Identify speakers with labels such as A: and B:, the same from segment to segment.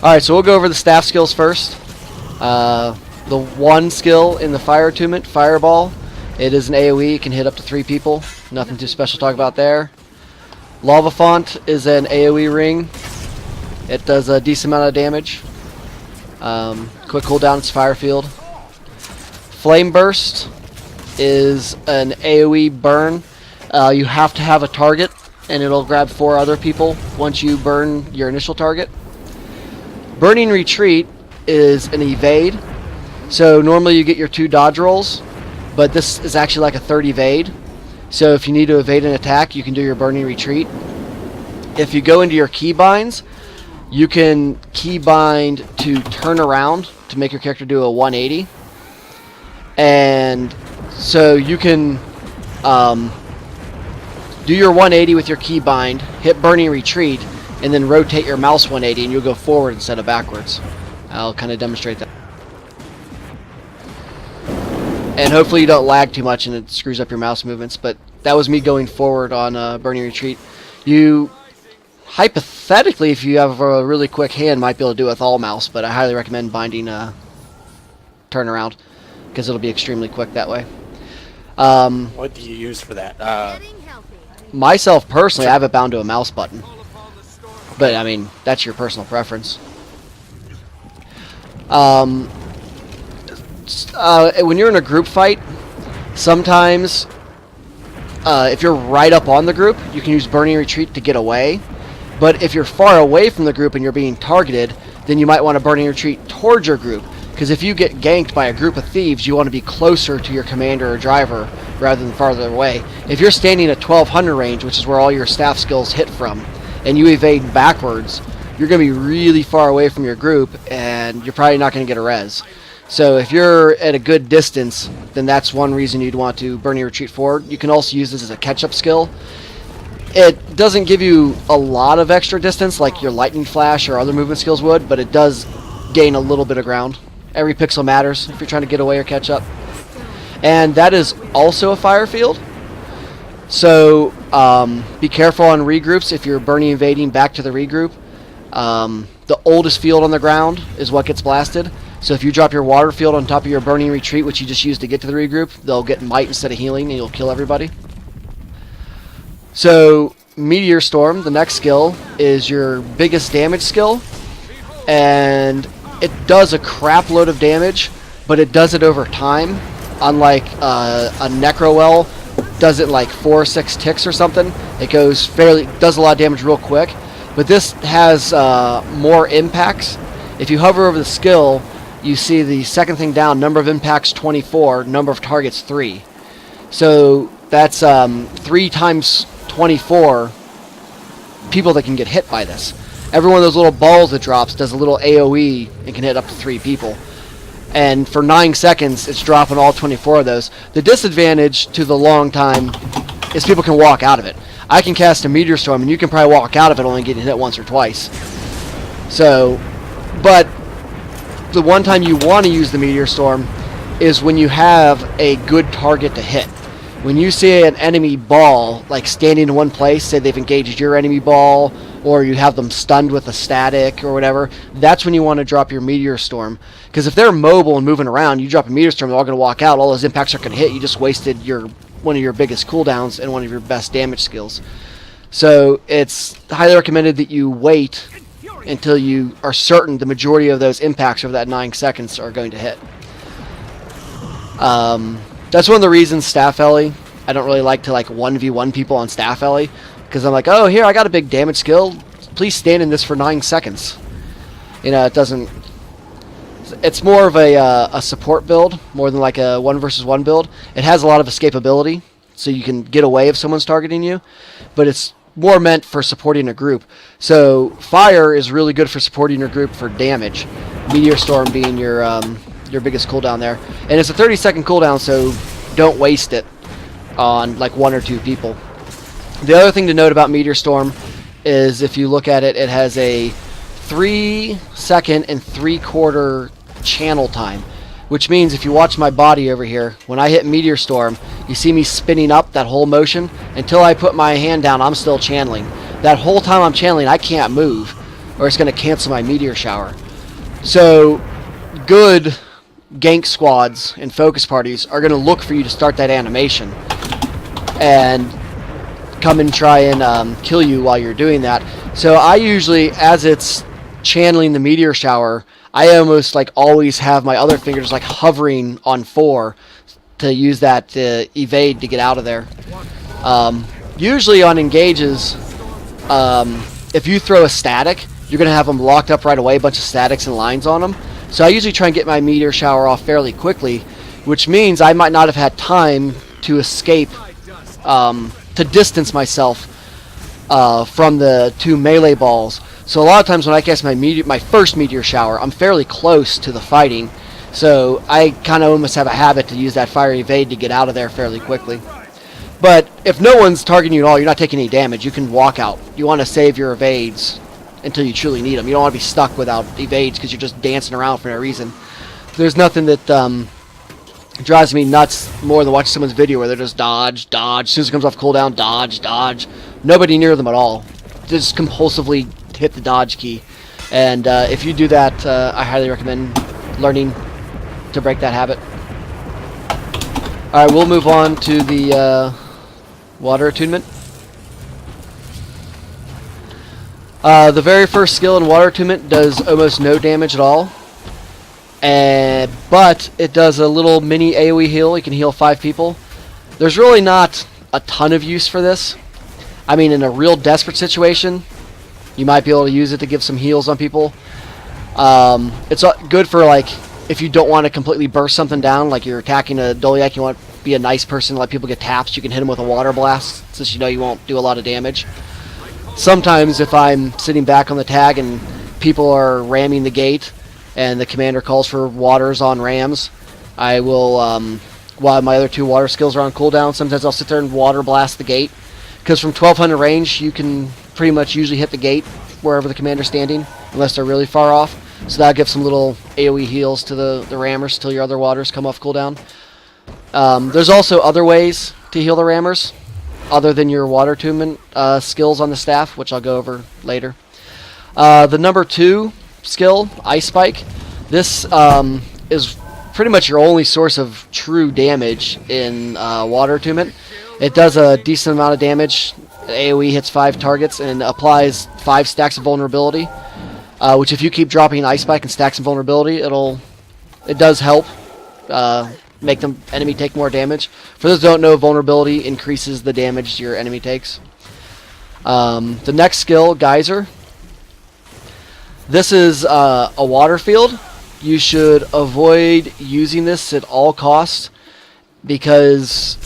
A: Alright, so we'll go over the staff skills first. The one skill in the fire attunement, Fireball, it is an AoE, it can hit up to 3 people. Nothing too special to talk about there. Lava Font is an AoE ring. It does a decent amount of damage. Quick cooldown, it's Fire Field. Flame Burst is an AoE burn. You have to have a target, and it'll grab 4 other people once you burn your initial target. Burning Retreat is an evade. So normally you get your 2 dodge rolls, but this is actually like a 3rd evade. So if you need to evade an attack, you can do your Burning Retreat. If you go into your keybinds, you can keybind to turn around to make your character do a 180. And so you can do your 180 with your keybind, hit Burning Retreat, and then rotate your mouse 180 and you'll go forward instead of backwards. I'll kind of demonstrate that. And hopefully you don't lag too much and it screws up your mouse movements, but that was me going forward on Burning Retreat. You, hypothetically, if you have a really quick hand, might be able to do it with all mouse, but I highly recommend binding turnaround, because it'll be extremely quick that way.
B: What do you use for that?
A: Myself, personally, I have it bound to a mouse button. But, I mean, that's your personal preference. When you're in a group fight, sometimes if you're right up on the group, you can use Burning Retreat to get away. But if you're far away from the group and you're being targeted, then you might want to Burning Retreat towards your group. Because if you get ganked by a group of thieves, you want to be closer to your commander or driver rather than farther away. If you're standing at 1200 range, which is where all your staff skills hit from, and you evade backwards, you're going to be really far away from your group, and you're probably not going to get a res. So if you're at a good distance, then that's one reason you'd want to Burning Retreat forward. You can also use this as a catch-up skill. It doesn't give you a lot of extra distance like your Lightning Flash or other movement skills would, but it does gain a little bit of ground. Every pixel matters if you're trying to get away or catch up. And that is also a fire field. So be careful on regroups if you're Burning Invading back to the regroup. The oldest field on the ground is what gets blasted. So if you drop your water field on top of your Burning Retreat, which you just used to get to the regroup, they'll get might instead of healing and you'll kill everybody. So Meteor Storm, the next skill, is your biggest damage skill. And it does a crap load of damage, but it does it over time. Unlike a Necrowell does it like 4 or 6 ticks or something. It does a lot of damage real quick. But this has more impacts. If you hover over the skill, you see the second thing down, number of impacts 24, number of targets 3. So that's 3 times 24 people that can get hit by this. Every one of those little balls that drops does a little AoE and can hit up to 3 people. And for 9 seconds, it's dropping all 24 of those. The disadvantage to the long time is people can walk out of it. I can cast a Meteor Storm, and you can probably walk out of it only getting hit once or twice. So, but the one time you want to use the Meteor Storm is when you have a good target to hit. When you see an enemy ball, like standing in one place, say they've engaged your enemy ball, or you have them stunned with a static or whatever, that's when you want to drop your Meteor Storm. Because if they're mobile and moving around, you drop a Meteor Storm, they're all going to walk out, all those impacts are going to hit, you just wasted one of your biggest cooldowns and one of your best damage skills. So it's highly recommended that you wait until you are certain the majority of those impacts over that 9 seconds are going to hit. That's one of the reasons Staff Ellie, I don't really like to 1v1 people on Staff Ellie, because I'm like, oh, here, I got a big damage skill, please stand in this for 9 seconds. You know, it's more of a support build, more than like a 1 versus 1 build. It has a lot of escapability, so you can get away if someone's targeting you, but it's more meant for supporting a group. So Fire is really good for supporting your group for damage, Meteor Storm being your biggest cooldown there. And it's a 30-second cooldown, so don't waste it on like 1 or 2 people. The other thing to note about Meteor Storm is if you look at it, it has a 3-second and 3/4 channel time, which means if you watch my body over here, when I hit Meteor Storm, you see me spinning up that whole motion. Until I put my hand down, I'm still channeling. That whole time I'm channeling, I can't move, or it's going to cancel my meteor shower. So good gank squads and focus parties are going to look for you to start that animation and come and try and kill you while you're doing that. So I usually, as it's channeling the meteor shower, I almost like always have my other fingers like hovering on 4 to use that to evade to get out of there. Usually on engages, if you throw a static, you're going to have them locked up right away, a bunch of statics and lines on them. So I usually try and get my meteor shower off fairly quickly, which means I might not have had time to escape, to distance myself from the 2 melee balls. So a lot of times when I cast my first meteor shower, I'm fairly close to the fighting. So I kind of almost have a habit to use that fire evade to get out of there fairly quickly. But if no one's targeting you at all, you're not taking any damage, you can walk out. You want to save your evades until you truly need them. You don't want to be stuck without evades because you're just dancing around for no reason. There's nothing that drives me nuts more than watching someone's video where they're just dodge, dodge. As soon as it comes off cooldown, dodge, dodge. Nobody near them at all. Just compulsively hit the dodge key. And if you do that, I highly recommend learning to break that habit. Alright, we'll move on to the water attunement. The very first skill in water attunement does almost no damage at all. But it does a little mini AoE heal. You can heal 5 people. There's really not a ton of use for this. I mean, in a real desperate situation, you might be able to use it to give some heals on people. It's good for, like, if you don't want to completely burst something down, like you're attacking a Doliak, you want to be a nice person, let people get taps, you can hit them with a water blast, since you know you won't do a lot of damage. Sometimes if I'm sitting back on the tag and people are ramming the gate, and the commander calls for waters on rams, I will, while my other 2 water skills are on cooldown, sometimes I'll sit there and water blast the gate. Because from 1200 range, you can pretty much usually hit the gate wherever the commander's standing, unless they're really far off. So that'll give some little AoE heals to the rammers till your other waters come off cooldown. There's also other ways to heal the rammers, other than your water attunement skills on the staff, which I'll go over later. The number 2 skill, Ice Spike. This is pretty much your only source of true damage in water attunement. It does a decent amount of damage. AoE hits 5 targets and applies 5 stacks of vulnerability, which if you keep dropping Ice Spike and stacks of vulnerability, it does help make the enemy take more damage. For those who don't know, vulnerability increases the damage your enemy takes. The next skill, Geyser. This is a water field. You should avoid using this at all costs because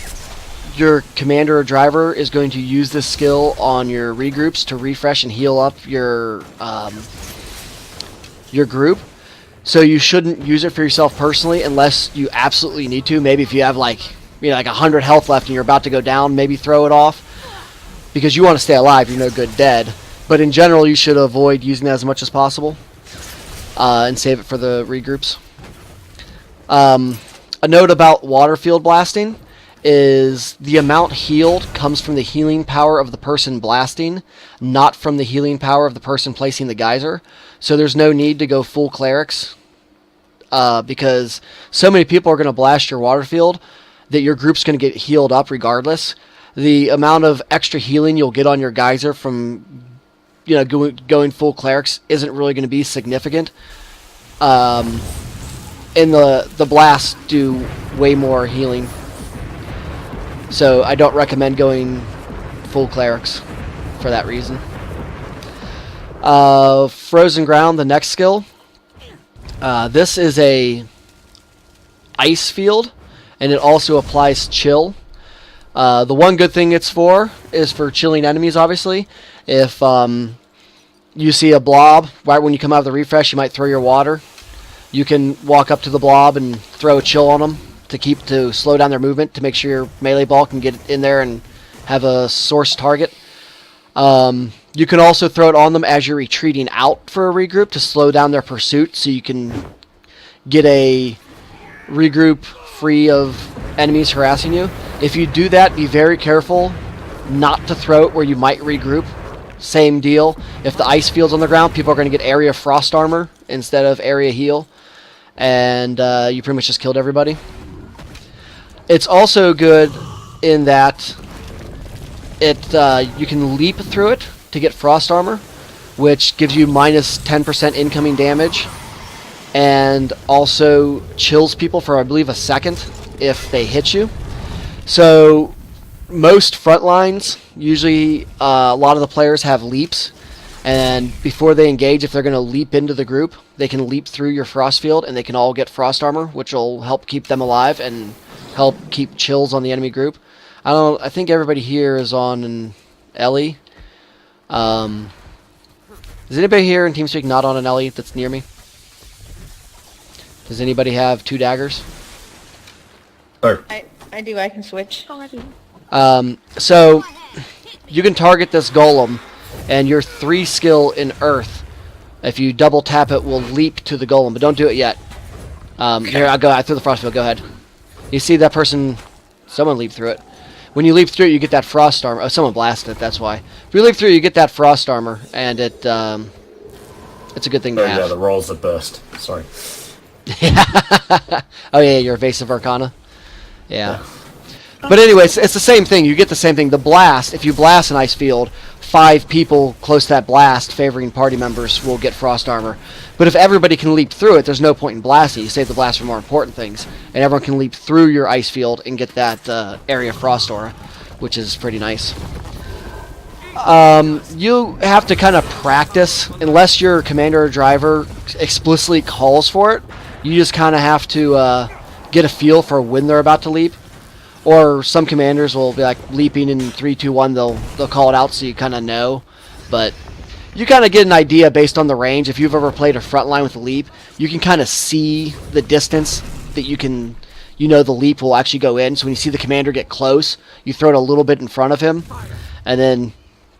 A: your commander or driver is going to use this skill on your regroups to refresh and heal up your group. So you shouldn't use it for yourself personally unless you absolutely need to. Maybe if you have like 100 health left and you're about to go down, maybe throw it off because you want to stay alive. You're no good dead. But in general, you should avoid using that as much as possible and save it for the regroups. A note about water field blasting is the amount healed comes from the healing power of the person blasting, not from the healing power of the person placing the geyser. So there's no need to go full clerics because so many people are going to blast your water field that your group's going to get healed up regardless. The amount of extra healing you'll get on your geyser from going full clerics isn't really going to be significant. And the blasts do way more healing. So I don't recommend going full clerics for that reason. Frozen Ground, the next skill. This is a ice field, and it also applies chill. The one good thing it's for is for chilling enemies, obviously. If you see a blob, right when you come out of the refresh, you might throw your water. You can walk up to the blob and throw a chill on them to slow down their movement, to make sure your melee ball can get in there and have a source target. You can also throw it on them as you're retreating out for a regroup to slow down their pursuit, so you can get a regroup free of enemies harassing you. If you do that, be very careful not to throw it where you might regroup, same deal. If the ice field's on the ground, people are going to get area frost armor instead of area heal. And you pretty much just killed everybody. It's also good in that you can leap through it to get frost armor, which gives you minus 10% incoming damage, and also chills people for, I believe, a second if they hit you. So most front lines, usually a lot of the players have leaps, and before they engage, if they're going to leap into the group, they can leap through your frost field and they can all get frost armor, which will help keep them alive and help keep chills on the enemy group. I think everybody here is on an Ellie. Is anybody here in TeamSpeak not on an Ellie that's near me? Does anybody have 2 daggers?
C: Oh.
D: I do. I can switch.
A: So you can target this golem, and your 3 skill in Earth, if you double tap it, will leap to the golem. But don't do it yet. Here, I threw the frost field. Go ahead. You see that person? Someone leaped through it. When you leap through it, you get that frost armor. Oh, someone blasted it. That's why. If you leap through, you get that frost armor, and it's a good thing to have.
C: Yeah, the rolls are burst. Sorry.
A: Oh yeah, your evasive arcana. Yeah. But anyways, it's the same thing. You get the same thing. The blast. If you blast an ice field, 5 people close to that blast, favoring party members, will get frost armor. But if everybody can leap through it, there's no point in blasting. You save the blast for more important things, and everyone can leap through your ice field and get that area frost aura, which is pretty nice. You have to kind of practice, unless your commander or driver explicitly calls for it. You just kind of have to get a feel for when they're about to leap. Or some commanders will be like leaping in 3, 2, 1. They'll call it out so you kind of know. But you kind of get an idea based on the range. If you've ever played a front line with a leap, you can kind of see the distance that the leap will actually go in. So when you see the commander get close, you throw it a little bit in front of him, and then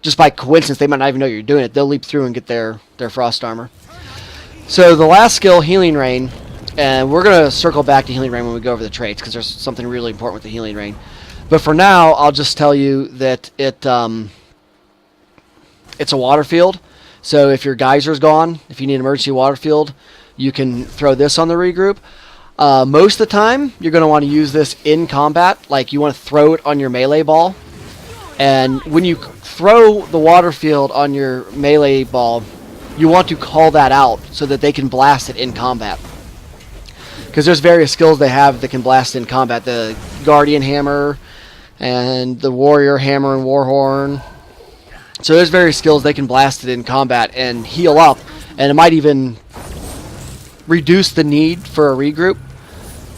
A: just by coincidence, they might not even know you're doing it. They'll leap through and get their frost armor. So the last skill, Healing Rain. And we're going to circle back to Healing Rain when we go over the traits, because there's something really important with the Healing Rain. But for now, I'll just tell you that it's a water field. So if your geyser's gone, if you need an emergency water field, you can throw this on the regroup. Most of the time, you're going to want to use this in combat. Like, you want to throw it on your melee ball. And when you throw the water field on your melee ball, you want to call that out so that they can blast it in combat. Because there's various skills they have that can blast in combat. The Guardian Hammer and the Warrior Hammer and Warhorn. So there's various skills they can blast it in combat and heal up. And it might even reduce the need for a regroup.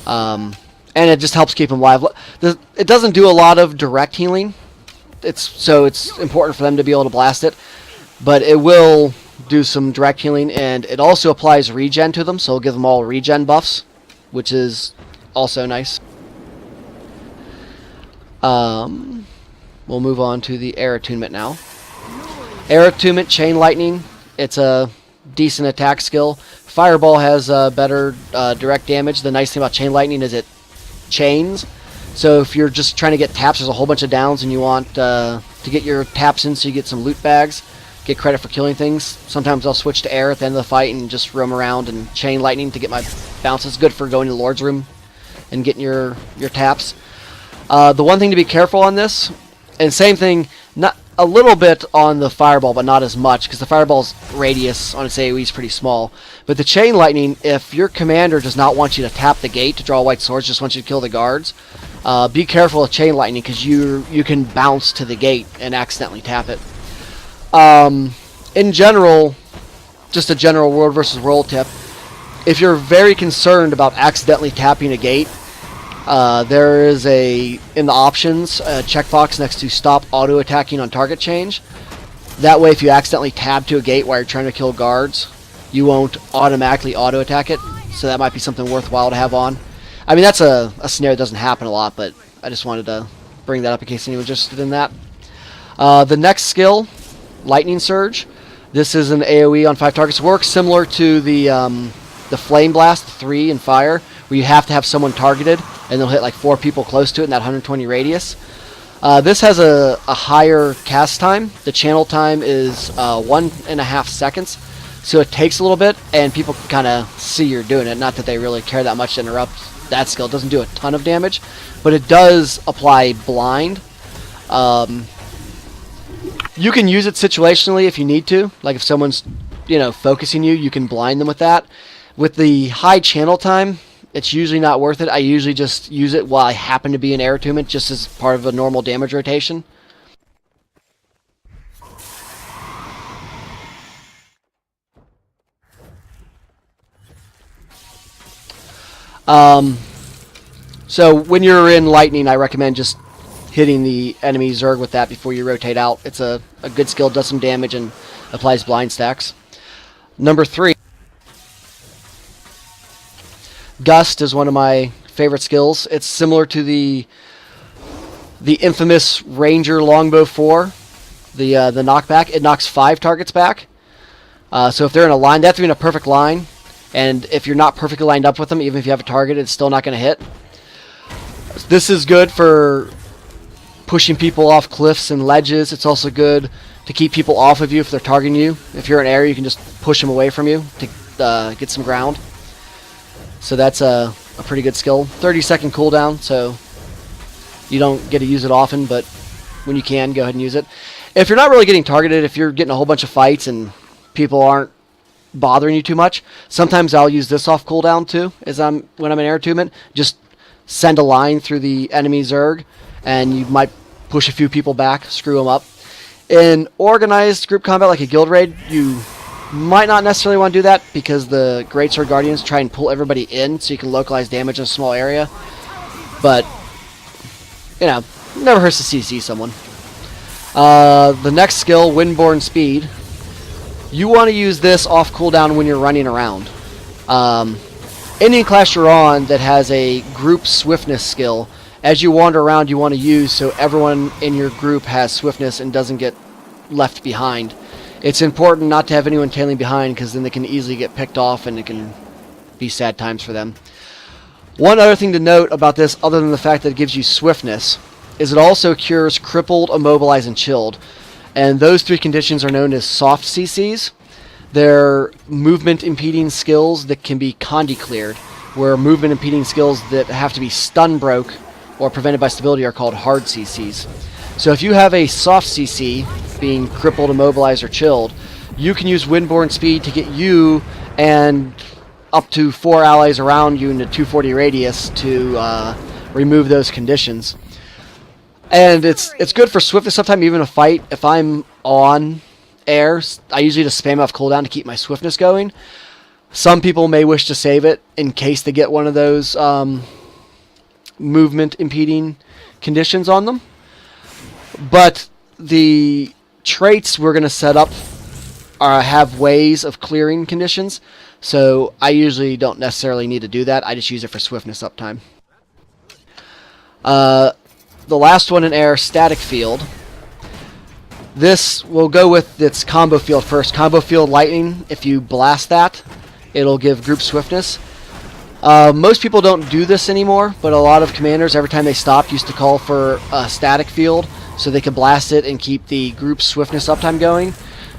A: And it just helps keep them alive. It doesn't do a lot of direct healing. So it's important for them to be able to blast it. But it will do some direct healing. And it also applies regen to them. So it'll give them all regen buffs, which is also nice. We'll move on to the air attunement now. Air attunement, Chain Lightning. It's a decent attack skill. Fireball has better direct damage. The nice thing about Chain Lightning is it chains. So if you're just trying to get taps, there's a whole bunch of downs and you want to get your taps in so you get some loot bags, get credit for killing things. Sometimes I'll switch to air at the end of the fight and just roam around and Chain Lightning to get my bounces. Good for going to the Lord's Room and getting your taps. The one thing to be careful on this, and same thing, not a little bit on the Fireball, but not as much, because the Fireball's radius on its AoE is pretty small. But the Chain Lightning, if your commander does not want you to tap the gate to draw white swords, just wants you to kill the guards, be careful with Chain Lightning, because you can bounce to the gate and accidentally tap it. In general, just a general world versus world tip, if you're very concerned about accidentally tapping a gate, there is in the options, a checkbox next to stop auto attacking on target change. That way, if you accidentally tab to a gate while you're trying to kill guards, you won't automatically auto attack it. So that might be something worthwhile to have on. I mean, that's a scenario that doesn't happen a lot, but I just wanted to bring that up in case anyone's interested in that. The next skill, Lightning Surge. This is an AoE on 5 targets. Works similar to the Flame Blast 3 in Fire, where you have to have someone targeted, and they'll hit like 4 people close to it in that 120 radius. This has a higher cast time. The channel time is 1.5 seconds. So it takes a little bit, and people can kind of see you're doing it. Not that they really care that much to interrupt that skill. It doesn't do a ton of damage, but it does apply blind. You can use it situationally if you need to. Like if someone's, focusing you, you can blind them with that. With the high channel time, it's usually not worth it. I usually just use it while I happen to be in air attunement, just as part of a normal damage rotation. So when you're in lightning, I recommend just hitting the enemy Zerg with that before you rotate out. It's a good skill, does some damage, and applies blind stacks. Number 3. Gust is one of my favorite skills. It's similar to the infamous Ranger Longbow 4, the knockback. It knocks 5 targets back. So if they're in a line, they have to be in a perfect line. And if you're not perfectly lined up with them, even if you have a target, it's still not going to hit. This is good for pushing people off cliffs and ledges. It's also good to keep people off of you if they're targeting you. If you're in air, you can just push them away from you to get some ground. So that's a pretty good skill. 30-second cooldown, so you don't get to use it often, but when you can, go ahead and use it. If you're not really getting targeted, if you're getting a whole bunch of fights and people aren't bothering you too much, sometimes I'll use this off cooldown too, when I'm in air attunement. Just send a line through the enemy Zerg, and you might push a few people back, screw them up. In organized group combat like a guild raid, you might not necessarily want to do that because the Greatsword Guardians try and pull everybody in so you can localize damage in a small area. But, never hurts to CC someone. The next skill, Windborne Speed. You want to use this off cooldown when you're running around. Any class you're on that has a group swiftness skill, as you wander around, you want to use so everyone in your group has swiftness and doesn't get left behind. It's important not to have anyone tailing behind because then they can easily get picked off and it can be sad times for them. One other thing to note about this, other than the fact that it gives you swiftness, is it also cures crippled, immobilized, and chilled. And those 3 conditions are known as soft CCs. They're movement impeding skills that can be condi cleared, where movement impeding skills that have to be stun broke or prevented by stability are called hard CCs. So if you have a soft CC, being crippled, immobilized, or chilled, you can use Windborne Speed to get you and up to 4 allies around you in a 240 radius to remove those conditions. And it's good for swiftness sometimes, even a fight. If I'm on air, I usually just spam off cooldown to keep my swiftness going. Some people may wish to save it in case they get one of those movement impeding conditions on them. But the traits we're going to set up have ways of clearing conditions, so I usually don't necessarily need to do that. I just use it for swiftness uptime. The last one in air, Static Field. This will go with its combo field first. Combo field lightning, if you blast that, it'll give group swiftness. Most people don't do this anymore, but a lot of commanders, every time they stopped, used to call for a static field so they could blast it and keep the group swiftness uptime going.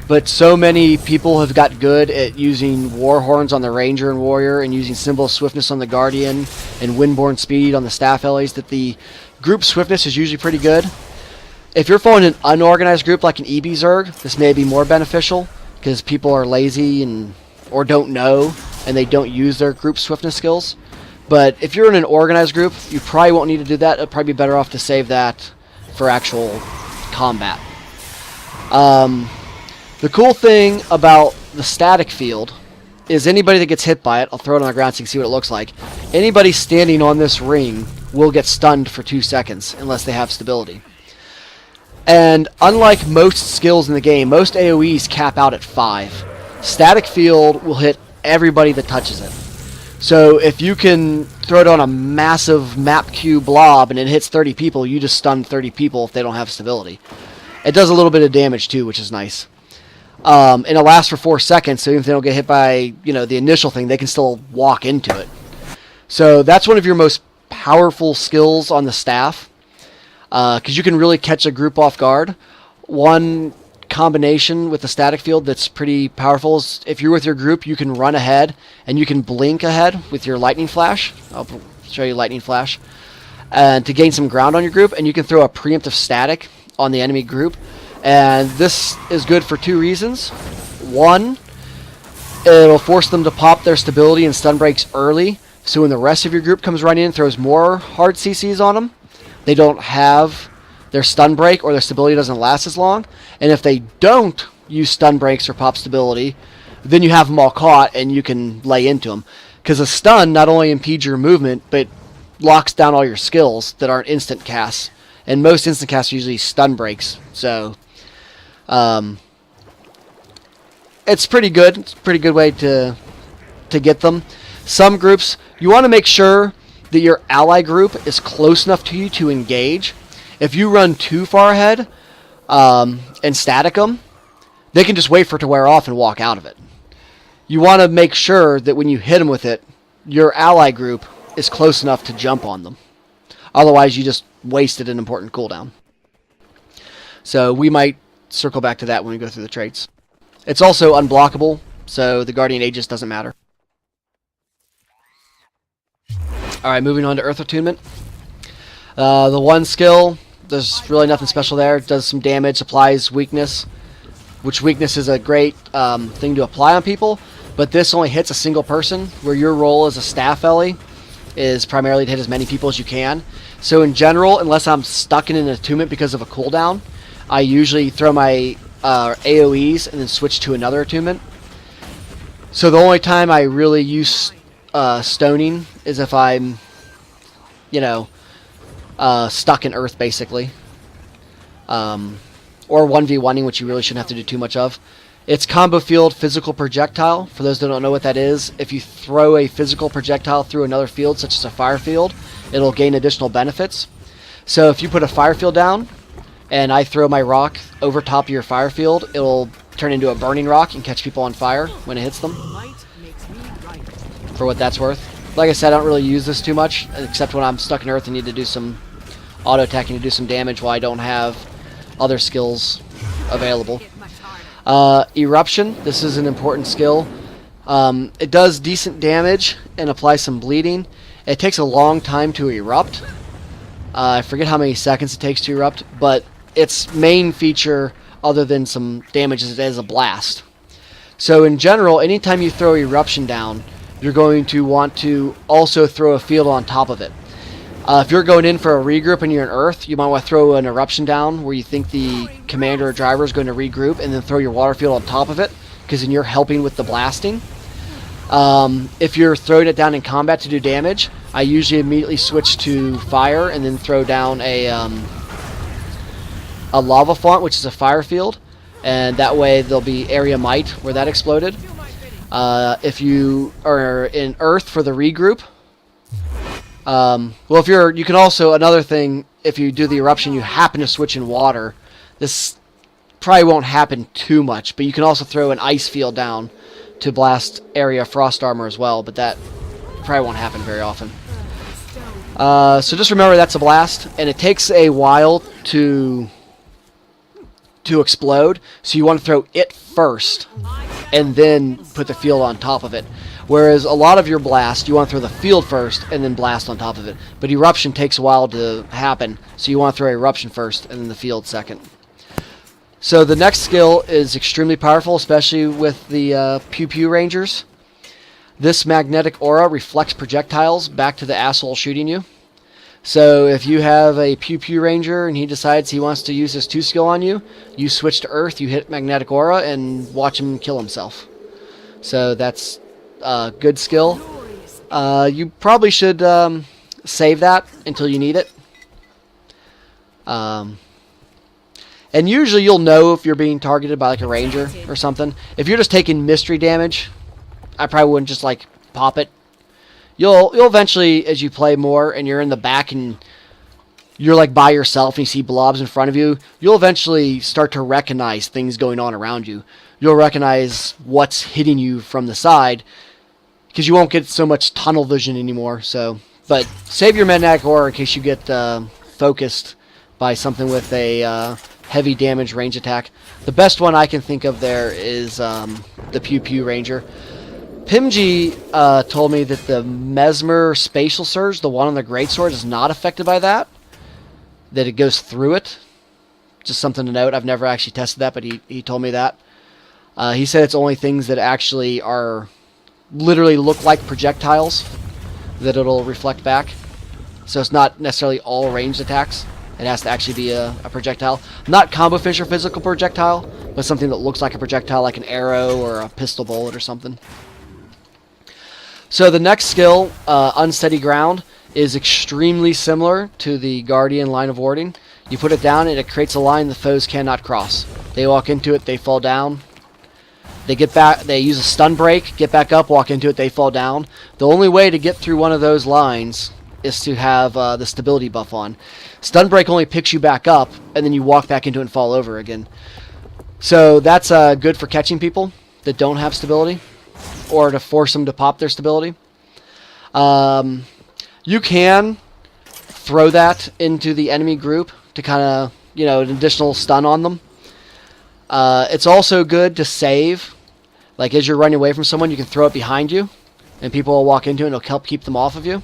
A: But so many people have got good at using war horns on the ranger and warrior and using symbol of swiftness on the guardian and windborne speed on the staff allies that the group swiftness is usually pretty good. If you're following an unorganized group like an EB Zerg, this may be more beneficial because people are lazy or don't know and they don't use their group swiftness skills. But if you're in an organized group, you probably won't need to do that. It'll probably be better off to save that for actual combat. The cool thing about the static field is anybody that gets hit by it, I'll throw it on the ground so you can see what it looks like. Anybody standing on this ring will get stunned for 2 seconds unless they have stability. And unlike most skills in the game, most AoEs cap out at 5. Static field will hit everybody that touches it. So if you can throw it on a massive map cube blob and it hits 30 people, you just stun 30 people if they don't have stability. It does a little bit of damage too, which is nice. And it lasts for 4 seconds, so even if they don't get hit by, the initial thing, they can still walk into it. So that's one of your most powerful skills on the staff. because you can really catch a group off guard. One combination with the static field that's pretty powerful is if you're with your group, you can run ahead and you can blink ahead with your lightning flash. I'll show you lightning flash. And to gain some ground on your group, and you can throw a preemptive static on the enemy group. And this is good for two reasons. One, it'll force them to pop their stability and stun breaks early, so when the rest of your group comes running in and throws more hard CCs on them, they don't have their stun break or their stability doesn't last as long. And if they don't use stun breaks or pop stability, then you have them all caught and you can lay into them. Because a stun not only impedes your movement, but locks down all your skills that aren't instant casts. And most instant casts are usually stun breaks. So, it's pretty good. It's a pretty good way to get them. Some groups, you want to make sure that your ally group is close enough to you to engage. If you run too far ahead and static them, they can just wait for it to wear off and walk out of it. You want to make sure that when you hit them with it, your ally group is close enough to jump on them. Otherwise, you just wasted an important cooldown. So we might circle back to that when we go through the traits. It's also unblockable, so the Guardian Aegis doesn't matter. Alright, moving on to Earth Attunement. The one skill, there's really nothing special there. It does some damage, applies weakness, which weakness is a great thing to apply on people, but this only hits a single person, where your role as a staff Ellie is primarily to hit as many people as you can. So in general, unless I'm stuck in an attunement because of a cooldown, I usually throw my AoEs and then switch to another attunement. So the only time I really use stoning is if I'm, stuck in Earth, basically. Or 1v1ing, which you really shouldn't have to do too much of. It's combo field physical projectile. For those that don't know what that is, if you throw a physical projectile through another field, such as a fire field, it'll gain additional benefits. So if you put a fire field down, and I throw my rock over top of your fire field, it'll turn into a burning rock and catch people on fire when it hits them. For what that's worth. Like I said, I don't really use this too much, except when I'm stuck in Earth and need to do some auto attacking to do some damage while I don't have other skills available. Eruption, this is an important skill. It does decent damage and applies some bleeding. It takes a long time to erupt. I forget how many seconds it takes to erupt, but its main feature, other than some damage, is it is a blast. So in general, anytime you throw eruption down, you're going to want to also throw a field on top of it. If you're going in for a regroup and you're in Earth, you might want to throw an eruption down where you think the commander or driver is going to regroup, and then throw your water field on top of it, because then you're helping with the blasting. If you're throwing it down in combat to do damage, I usually immediately switch to fire and then throw down a lava font, which is a fire field, and that way there'll be area might where that exploded. If you are in Earth for the regroup, you can also, another thing, if you do the eruption, you happen to switch in water. This probably won't happen too much, but you can also throw an ice field down to blast area frost armor as well, but that probably won't happen very often. So just remember that's a blast, and it takes a while to explode, so you want to throw it first and then put the field on top of it. Whereas a lot of your blast, you want to throw the field first and then blast on top of it. But eruption takes a while to happen, so you want to throw eruption first and then the field second. So the next skill is extremely powerful, especially with the Pew Pew Rangers. This magnetic aura reflects projectiles back to the asshole shooting you. So if you have a Pew Pew Ranger and he decides he wants to use his 2 skill on you, you switch to Earth, you hit magnetic aura, and watch him kill himself. So that's a good skill. You probably should save that until you need it. And usually you'll know if you're being targeted by like a ranger or something. If you're just taking mystery damage, I probably wouldn't just like pop it. You'll eventually, as you play more and you're in the back and you're like by yourself and you see blobs in front of you, you'll eventually start to recognize things going on around you. You'll recognize what's hitting you from the side, because you won't get so much tunnel vision anymore. So, but save your magnetic aura in case you get focused by something with a heavy damage range attack. The best one I can think of there is the Pew Pew Ranger. Pimji told me that the Mesmer Spatial Surge, the one on the Greatsword, is not affected by that. That it goes through it. Just something to note. I've never actually tested that, but he told me that. He said it's only things that actually are literally look like projectiles that it'll reflect back. So it's not necessarily all ranged attacks. It has to actually be a projectile. Not combo fish or physical projectile, but something that looks like a projectile, like an arrow or a pistol bullet or something. So the next skill, Unsteady Ground, is extremely similar to the Guardian line of warding. You put it down and it creates a line the foes cannot cross. They walk into it, they fall down. They get back, they use a stun break, get back up, walk into it, they fall down. The only way to get through one of those lines is to have the stability buff on. Stun break only picks you back up, and then you walk back into it and fall over again. So that's good for catching people that don't have stability, or to force them to pop their stability. You can throw that into the enemy group to kind of, an additional stun on them. It's also good to save. Like as you're running away from someone, you can throw it behind you, and people will walk into it and it'll help keep them off of you.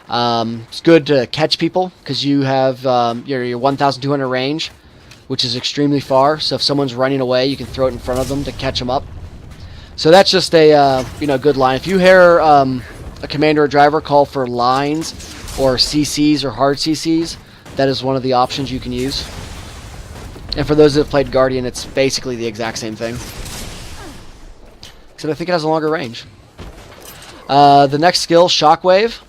A: It's good to catch people because you have your 1,200 range, which is extremely far. So if someone's running away, you can throw it in front of them to catch them up. So that's just a good line. If you hear a commander or driver call for lines or CCs or hard CCs, that is one of the options you can use. And for those that have played Guardian, it's basically the exact same thing. Except I think it has a longer range. The next skill, Shockwave.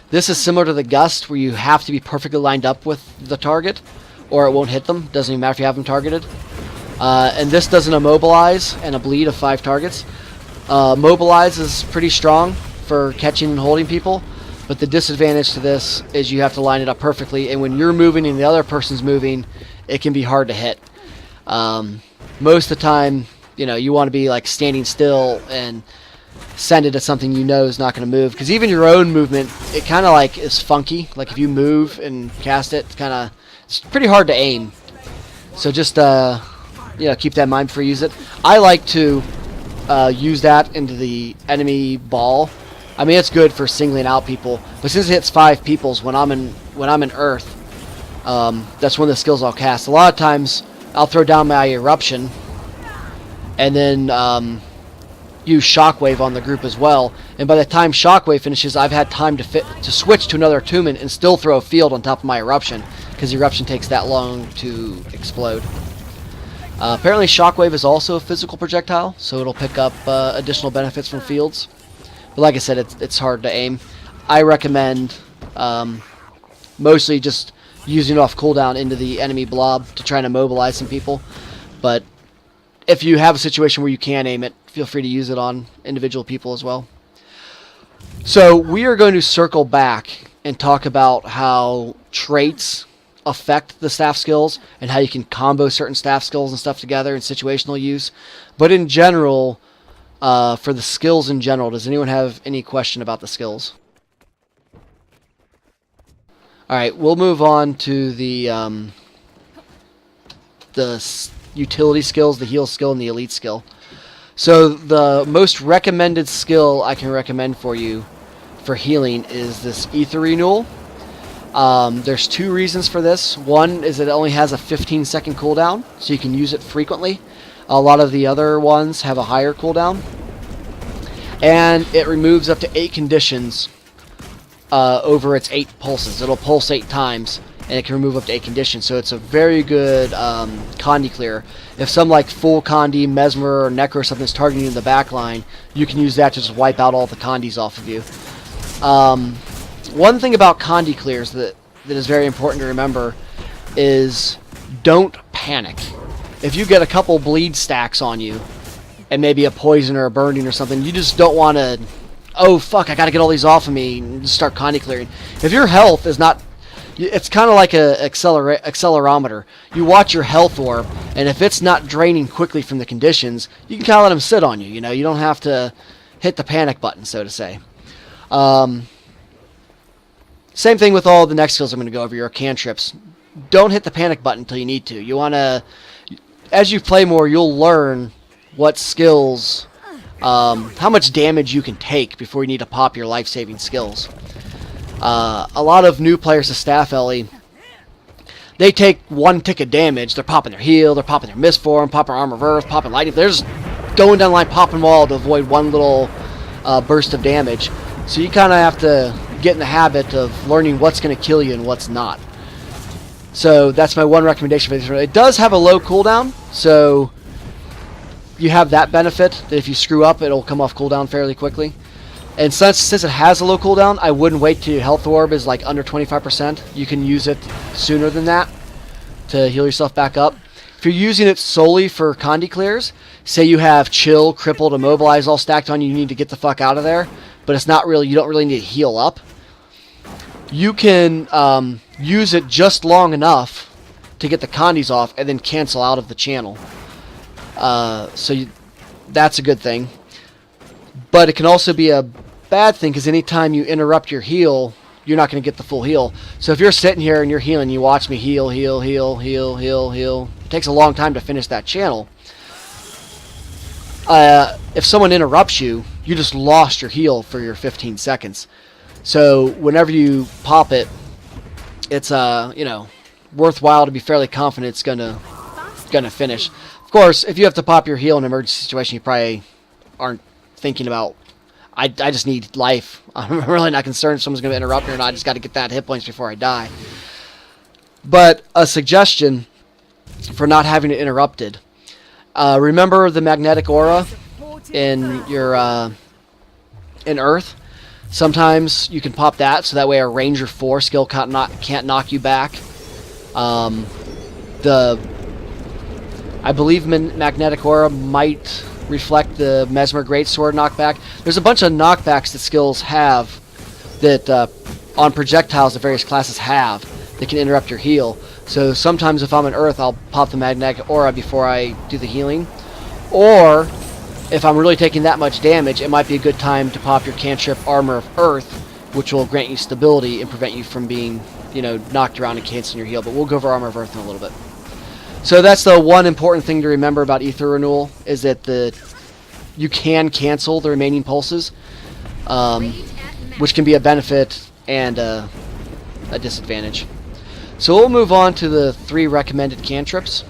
A: This is similar to the Gust, where you have to be perfectly lined up with the target, or it won't hit them. Doesn't even matter if you have them targeted. And this does an immobilize and a bleed of 5 targets. Mobilize is pretty strong for catching and holding people, but the disadvantage to this is you have to line it up perfectly, and when you're moving and the other person's moving, it can be hard to hit. Most of the time, you want to be like standing still and send it at something is not going to move, because even your own movement, it kind of like is funky. Like if you move and cast it, it's pretty hard to aim. So just keep that in mind before you use it. I like to use that into the enemy ball. I mean, it's good for singling out people, but since it hits 5 peoples when I'm in Earth, that's one of the skills I'll cast. A lot of times I'll throw down my eruption and then use Shockwave on the group as well, and by the time Shockwave finishes, I've had time to switch to another attunement and still throw a field on top of my eruption, because eruption takes that long to explode. Apparently Shockwave is also a physical projectile, so it'll pick up additional benefits from fields, but like I said, it's hard to aim. I recommend mostly just using it off cooldown into the enemy blob to try and mobilize some people, but if you have a situation where you can aim it, feel free to use it on individual people as well. So we are going to circle back and talk about how traits affect the staff skills and how you can combo certain staff skills and stuff together in situational use. But in general, for the skills in general, does anyone have any question about the skills? Alright, we'll move on to the utility skills, the heal skill, and the elite skill. So the most recommended skill I can recommend for you for healing is this Ether Renewal. There's 2 reasons for this. One is that it only has a 15-second cooldown, so you can use it frequently. A lot of the other ones have a higher cooldown. And it removes up to 8 conditions over its 8 pulses. It'll pulse 8 times, and it can remove up to 8 conditions, so it's a very good Condi clear. If some like full Condi, Mesmer, or Necro or something is targeting you in the back line, you can use that to just wipe out all the Condis off of you. One thing about Condi clears that is very important to remember is don't panic. If you get a couple bleed stacks on you, and maybe a poison or a burning or something, you just don't want to, oh fuck, I gotta get all these off of me, and just start Condi clearing. If your health is not, it's kind of like a accelerometer. You watch your health orb, and if it's not draining quickly from the conditions, you can kind of let them sit on you. You don't have to hit the panic button, so to say. Same thing with all the next skills I'm going to go over. Your cantrips. don't hit the panic button until you need to. You want to, as you play more, you'll learn what skills, how much damage you can take before you need to pop your life-saving skills. A lot of new players to Staff Ellie, they take one tick of damage, they're popping their heal, they're popping their misform, popping Armor of Earth, popping lightning. They're just going down the line, popping them all to avoid one little burst of damage. So you kind of have to get in the habit of learning what's going to kill you and what's not. So that's my one recommendation for this. It does have a low cooldown, so you have that benefit that if you screw up, it'll come off cooldown fairly quickly. And since it has a low cooldown, I wouldn't wait till your health orb is like under 25%. You can use it sooner than that to heal yourself back up. If you're using it solely for Condi clears, say you have Chill, Crippled, Immobilize all stacked on you, you need to get the fuck out of there, but it's not really, you don't really need to heal up. You can use it just long enough to get the Condis off and then cancel out of the channel. That's a good thing. But it can also be a bad thing because anytime you interrupt your heal, you're not going to get the full heal. So if you're sitting here and you're healing, you watch me heal. It takes a long time to finish that channel. If someone interrupts you, you just lost your heal for your 15 seconds. So whenever you pop it, it's worthwhile to be fairly confident it's gonna finish. Of course, if you have to pop your heal in an emergency situation, you probably aren't thinking about, I just need life. I'm really not concerned if someone's going to interrupt me or not. I just got to get that hit points before I die. But a suggestion for not having it interrupted. Remember the magnetic aura in your in Earth? Sometimes you can pop that, so that way a Ranger 4 skill can't knock you back. I believe magnetic aura might reflect the Mesmer Greatsword knockback. There's a bunch of knockbacks that skills have that on projectiles that various classes have that can interrupt your heal. So sometimes if I'm in Earth, I'll pop the magnetic aura before I do the healing. Or if I'm really taking that much damage, it might be a good time to pop your cantrip Armor of Earth, which will grant you stability and prevent you from being, knocked around and canceling your heal. But we'll go over Armor of Earth in a little bit. So that's the one important thing to remember about Ether Renewal, is that you can cancel the remaining pulses, which can be a benefit and a disadvantage. So we'll move on to the 3 recommended cantrips,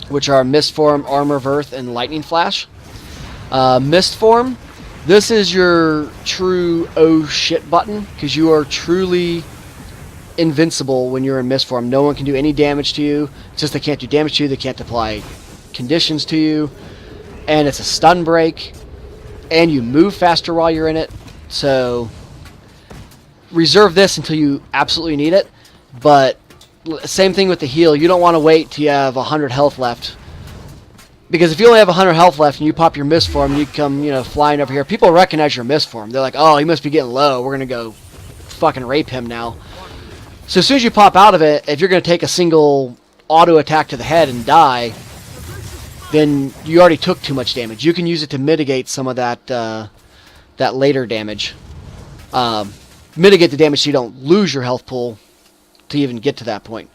A: which are Mistform, Armor of Earth, and Lightning Flash. Mistform, this is your true oh shit button, because you are truly invincible when you're in Mistform. No one can do any damage to you. It's just they can't do damage to you, they can't apply conditions to you, and it's a stun break, and you move faster while you're in it. So reserve this until you absolutely need it. But same thing with the heal. You don't want to wait till you have 100 health left, because if you only have 100 health left and you pop your Mistform, you come flying over here, people recognize your Mistform. They're like, oh, he must be getting low, we're gonna go fucking rape him now. So as soon as you pop out of it, if you're going to take a single auto attack to the head and die, then you already took too much damage. You can use it to mitigate some of that that later damage. Mitigate the damage so you don't lose your health pool to even get to that point.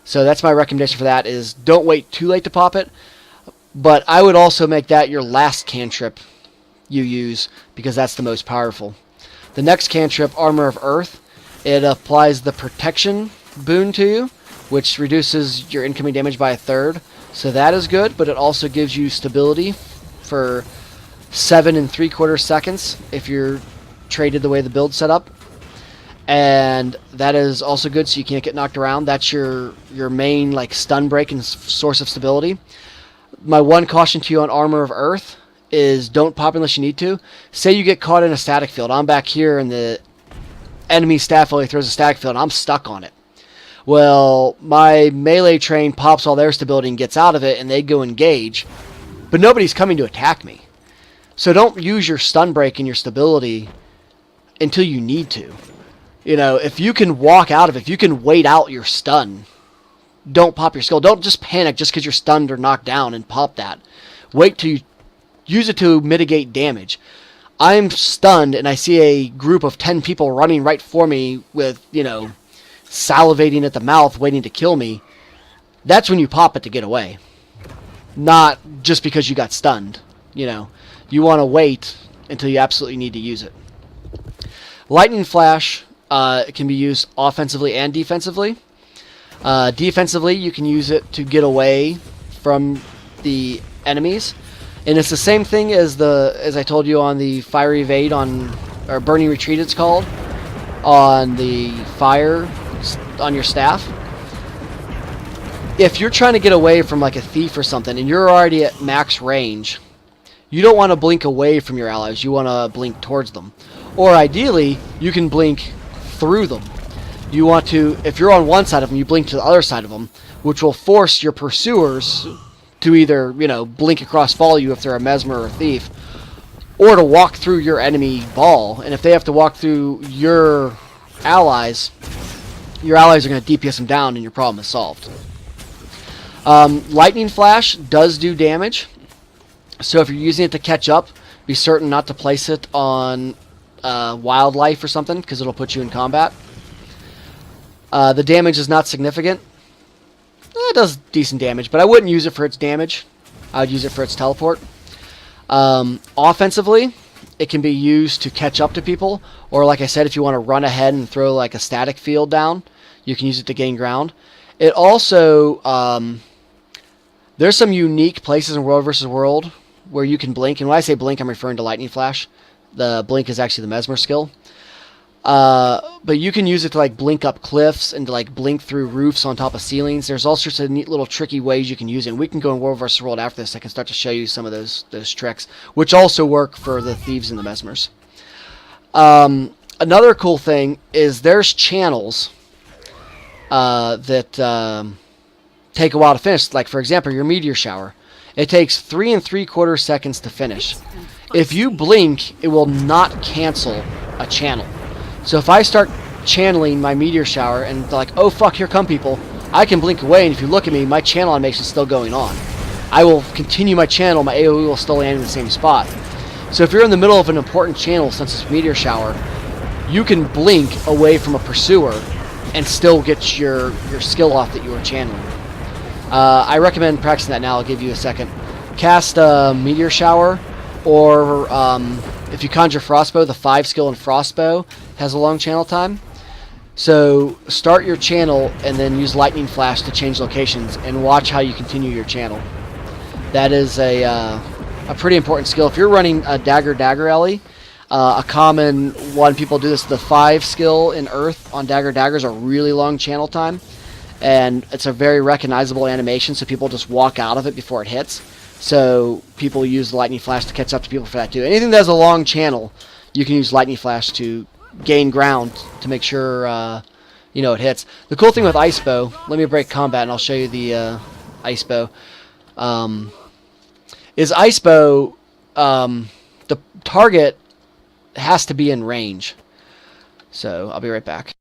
A: So that's my recommendation for that, is don't wait too late to pop it. But I would also make that your last cantrip you use, because that's the most powerful. The next cantrip, Armor of Earth, it applies the protection boon to you, which reduces your incoming damage by 1/3. So that is good, but it also gives you stability for 7 3/4 seconds if you're traded the way the build's set up. And that is also good, so you can't get knocked around. That's your main stun break and source of stability. My one caution to you on Armor of Earth is don't pop unless you need to. Say you get caught in a static field. I'm back here and the enemy staff only throws a static field and I'm stuck on it. Well, my melee train pops all their stability and gets out of it, and they go engage, but nobody's coming to attack me. So don't use your stun break and your stability until you need to. If you can walk out of it, if you can wait out your stun, don't pop your skill. Don't just panic just because you're stunned or knocked down and pop that. Wait till you use it to mitigate damage. I'm stunned and I see a group of 10 people running right for me with, salivating at the mouth, waiting to kill me, that's when you pop it to get away. Not just because you got stunned. You know, you want to wait until you absolutely need to use it. Lightning Flash can be used offensively and defensively. Defensively, you can use it to get away from the enemies, and it's the same thing as I told you on the Fiery Evade or Burning Retreat, it's called, on the fire on your staff. If you're trying to get away from like a thief or something, and you're already at max range, you don't want to blink away from your allies. You want to blink towards them, or ideally, you can blink through them. You want to, if you're on one side of them, you blink to the other side of them, which will force your pursuers to either, you know, blink across, follow you if they're a mesmer or a thief, or to walk through your enemy ball. And if they have to walk through your allies are going to DPS them down, and your problem is solved. Lightning Flash does do damage, so if you're using it to catch up, be certain not to place it on wildlife or something, because it'll put you in combat. The damage is not significant. It does decent damage, but I wouldn't use it for its damage. I would use it for its teleport. Offensively, it can be used to catch up to people, or like I said, if you want to run ahead and throw like a static field down, you can use it to gain ground. It also, there's some unique places in World vs. World where you can blink, and when I say blink, I'm referring to Lightning Flash. The blink is actually the Mesmer skill. But you can use it to like blink up cliffs and to like blink through roofs on top of ceilings. There's all sorts of neat little tricky ways you can use it. And we can go in World vs. World after this. I can start to show you some of those tricks, which also work for the thieves and the mesmers. Another cool thing is there's channels that take a while to finish. Like for example, your meteor shower. It takes 3 3/4 seconds to finish. If you blink, it will not cancel a channel. So if I start channeling my meteor shower and they're like, oh fuck, here come people, I can blink away, and if you look at me, my channel animation is still going on. I will continue my channel, my AoE will still land in the same spot. So if you're in the middle of an important channel, such as meteor shower, you can blink away from a pursuer and still get your skill off that you were channeling. I recommend practicing that now. I'll give you a second. Cast meteor shower, or if you conjure Frostbow, the 5 skill in Frostbow has a long channel time. So start your channel and then use Lightning Flash to change locations, and watch how you continue your channel. That is a pretty important skill. If you're running a Dagger Alley, a common one people do this, the 5 skill in Earth on Daggers are really long channel time, and it's a very recognizable animation, so people just walk out of it before it hits. So people use the Lightning Flash to catch up to people for that too. Anything that has a long channel, you can use Lightning Flash to gain ground to make sure you know, it hits. The cool thing with Ice Bow, let me break combat and I'll show you the Ice Bow. Is Ice Bow, the target has to be in range. So I'll be right back.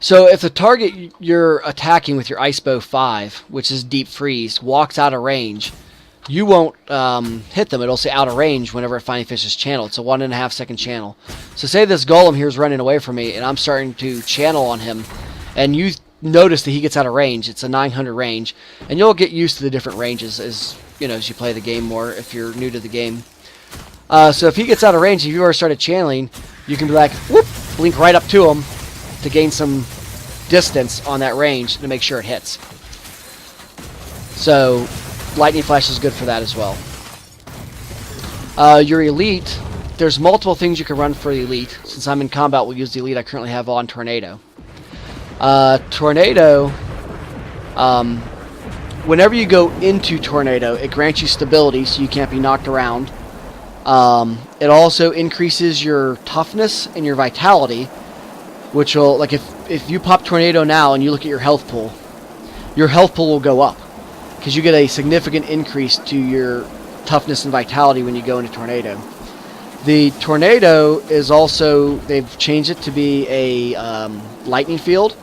A: So if the target you're attacking with your Ice Bow 5, which is Deep Freeze, walks out of range, you won't hit them. It'll say out of range whenever it finally finishes channel. It's a 1.5 second channel. So say this golem here is running away from me, and I'm starting to channel on him, and you notice that he gets out of range. It's a 900 range, and you'll get used to the different ranges as you know, as you play the game more if you're new to the game. So if he gets out of range, if you already started channeling, you can be like, whoop, blink right up to him to gain some distance on that range to make sure it hits. So Lightning Flash is good for that as well. Your Elite, there's multiple things you can run for the Elite. Since I'm in combat, we'll use the Elite I currently have on Tornado. Tornado, whenever you go into Tornado, it grants you stability so you can't be knocked around. It also increases your toughness and your vitality, which will, like if you pop Tornado now and you look at your health pool will go up because you get a significant increase to your toughness and vitality when you go into Tornado. The Tornado is also, they've changed it to be a lightning field,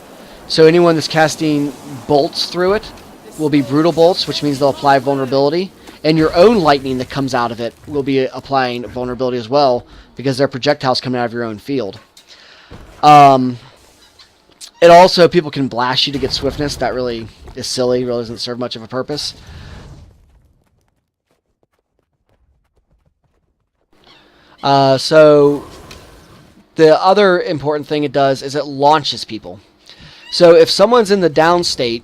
A: so anyone that's casting bolts through it will be brutal bolts, which means they'll apply vulnerability, and your own lightning that comes out of it will be applying vulnerability as well, because they're projectiles coming out of your own field. It also, people can blast you to get swiftness. That really is silly, really doesn't serve much of a purpose. So the other important thing it does is it launches people. So if someone's in the down state,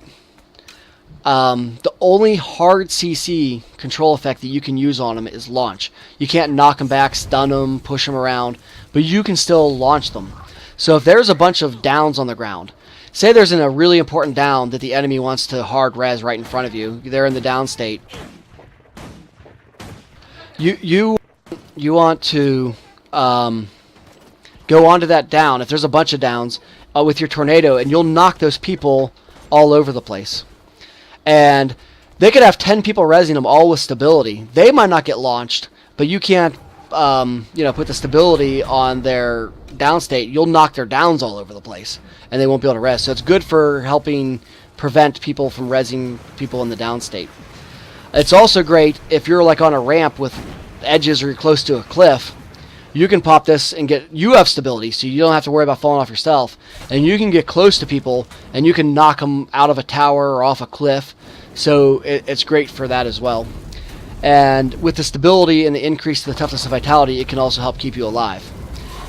A: the only hard CC control effect that you can use on them is launch. You can't knock them back, stun them, push them around, but you can still launch them. So if there's a bunch of downs on the ground, say there's a really important down that the enemy wants to hard res right in front of you, they're in the down state. You want to go onto that down, if there's a bunch of downs, with your tornado, and you'll knock those people all over the place. And they could have 10 people rezzing them all with stability. They might not get launched, but you can't put the stability on their down state. You'll knock their downs all over the place, and they won't be able to res. So it's good for helping prevent people from rezzing people in the down state. It's also great if you're like on a ramp with edges or you're close to a cliff. You can pop this and you have stability, so you don't have to worry about falling off yourself. And you can get close to people, and you can knock them out of a tower or off a cliff. So it's great for that as well. And with the stability and the increase to the toughness and vitality, it can also help keep you alive.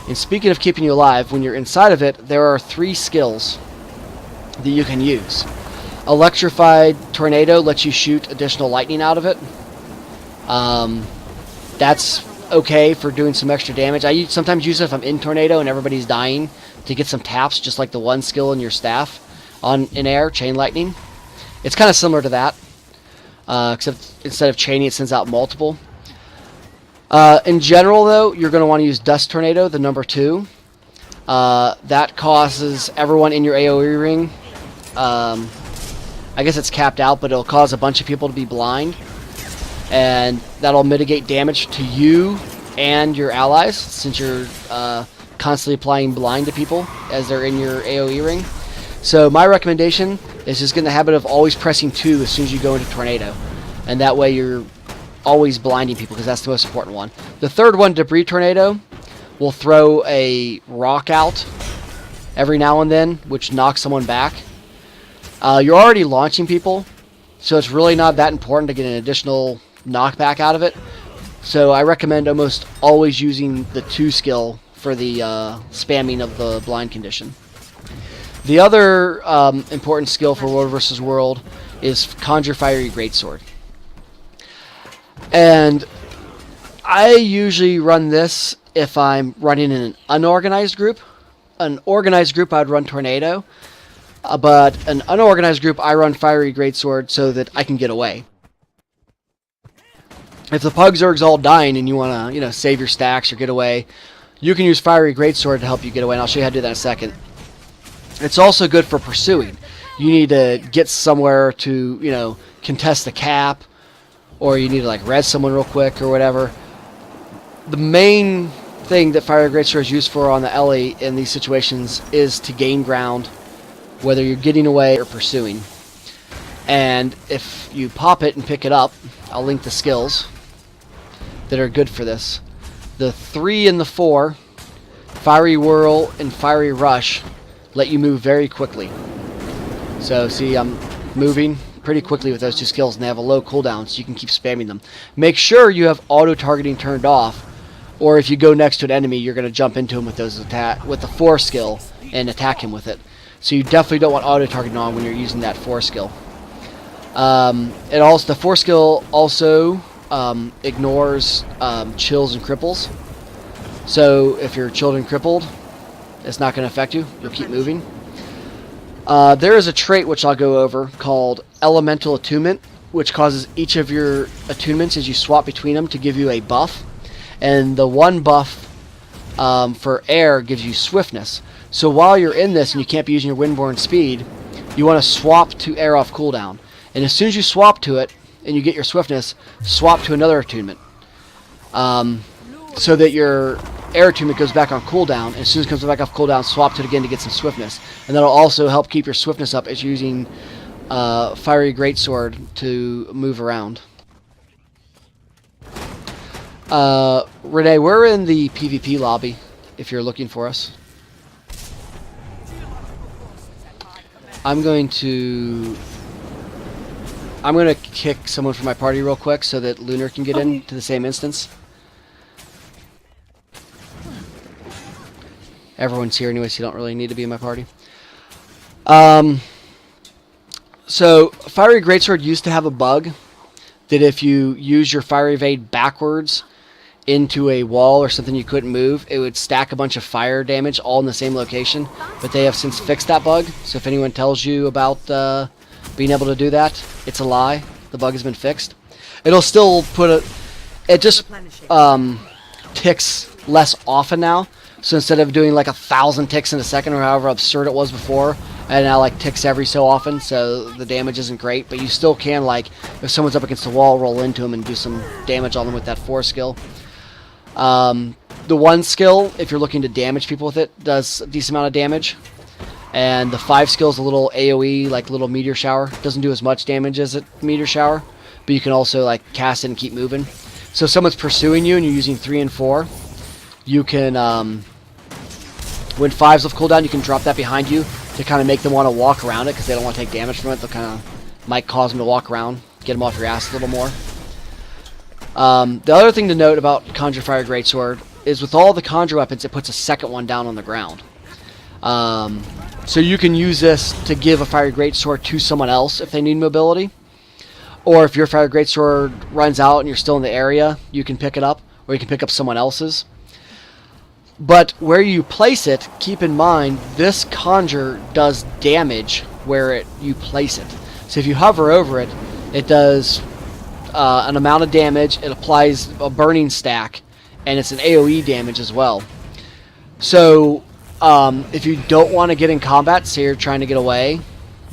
A: And speaking of keeping you alive, when you're inside of it, there are 3 skills that you can use. Electrified Tornado lets you shoot additional lightning out of it. That's okay for doing some extra damage. I sometimes use it if I'm in Tornado and everybody's dying to get some taps, just like the one skill in your staff in air, Chain Lightning. It's kind of similar to that, except instead of chaining, it sends out multiple. In general, though, you're going to want to use Dust Tornado, the number 2. That causes everyone in your AoE ring. I guess it's capped out, but it'll cause a bunch of people to be blind. And that'll mitigate damage to you and your allies, since you're constantly applying blind to people as they're in your AoE ring. So my recommendation is just get in the habit of always pressing 2 as soon as you go into Tornado. And that way you're always blinding people, because that's the most important one. The third one, Debris Tornado, will throw a rock out every now and then, which knocks someone back. You're already launching people, so it's really not that important to get an additional knockback out of it. So I recommend almost always using the 2 skill for the spamming of the blind condition. The other important skill for World vs. World is Conjure Fiery Greatsword. And I usually run this if I'm running in an unorganized group. An organized group, I'd run Tornado. But an unorganized group, I run Fiery Greatsword so that I can get away. If the Pugzerg's all dying and you want to, save your stacks or get away, you can use Fiery Greatsword to help you get away, and I'll show you how to do that in a second. It's also good for pursuing. You need to get somewhere to, contest the cap, or you need to, res someone real quick or whatever. The main thing that Fiery Greatsword is used for on the Ellie in these situations is to gain ground, whether you're getting away or pursuing. And if you pop it and pick it up, I'll link the skills that are good for this. The 3 and the 4, Fiery Whirl and Fiery Rush, let you move very quickly. So see, I'm moving pretty quickly with those 2 skills, and they have a low cooldown, so you can keep spamming them. Make sure you have auto-targeting turned off, or if you go next to an enemy, you're going to jump into him with with the 4 skill and attack him with it. So you definitely don't want auto-targeting on when you're using that 4 skill. The 4 skill also ignores chills and cripples. So if you're chilled and crippled, it's not going to affect you. You'll keep moving. There is a trait which I'll go over called Elemental Attunement, which causes each of your attunements as you swap between them to give you a buff. And the one buff for air gives you swiftness. So while you're in this and you can't be using your Windborne speed, you want to swap to air off cooldown. And as soon as you swap to it and you get your swiftness, swap to another attunement. So that your air attunement goes back on cooldown, and as soon as it comes back off cooldown, swap to it again to get some swiftness. And that'll also help keep your swiftness up as you're using Fiery Greatsword to move around. Renee, we're in the PvP lobby if you're looking for us. I'm going to kick someone from my party real quick so that Lunar can get in to the same instance. Everyone's here anyway, so you don't really need to be in my party. So Fiery Greatsword used to have a bug that if you use your Fire Evade backwards into a wall or something you couldn't move, it would stack a bunch of fire damage all in the same location. But they have since fixed that bug, so if anyone tells you about being able to do that, it's a lie. The bug has been fixed. It'll still it just ticks less often now. So instead of doing like 1,000 ticks in a second or however absurd it was before, and now like ticks every so often, so the damage isn't great. But you still can, like, if someone's up against the wall, roll into them and do some damage on them with that 4 skill. The 1 skill, if you're looking to damage people with it, does a decent amount of damage. And the 5 skill is a little AoE, like little meteor shower. Doesn't do as much damage as a meteor shower, but you can also like cast it and keep moving. So if someone's pursuing you and you're using 3 and 4, you can, when 5's off cooldown, you can drop that behind you to kind of make them want to walk around it because they don't want to take damage from it. They'll kind of might cause them to walk around, get them off your ass a little more. The other thing to note about Conjure Fire Greatsword is with all the Conjure weapons, it puts a second one down on the ground. So you can use this to give a Fire Greatsword to someone else if they need mobility. Or if your Fire Greatsword runs out and you're still in the area, you can pick it up, or you can pick up someone else's. But where you place it, keep in mind, this Conjure does damage where you place it. So if you hover over it, it does an amount of damage, it applies a burning stack, and it's an AoE damage as well. So if you don't want to get in combat, say you're trying to get away,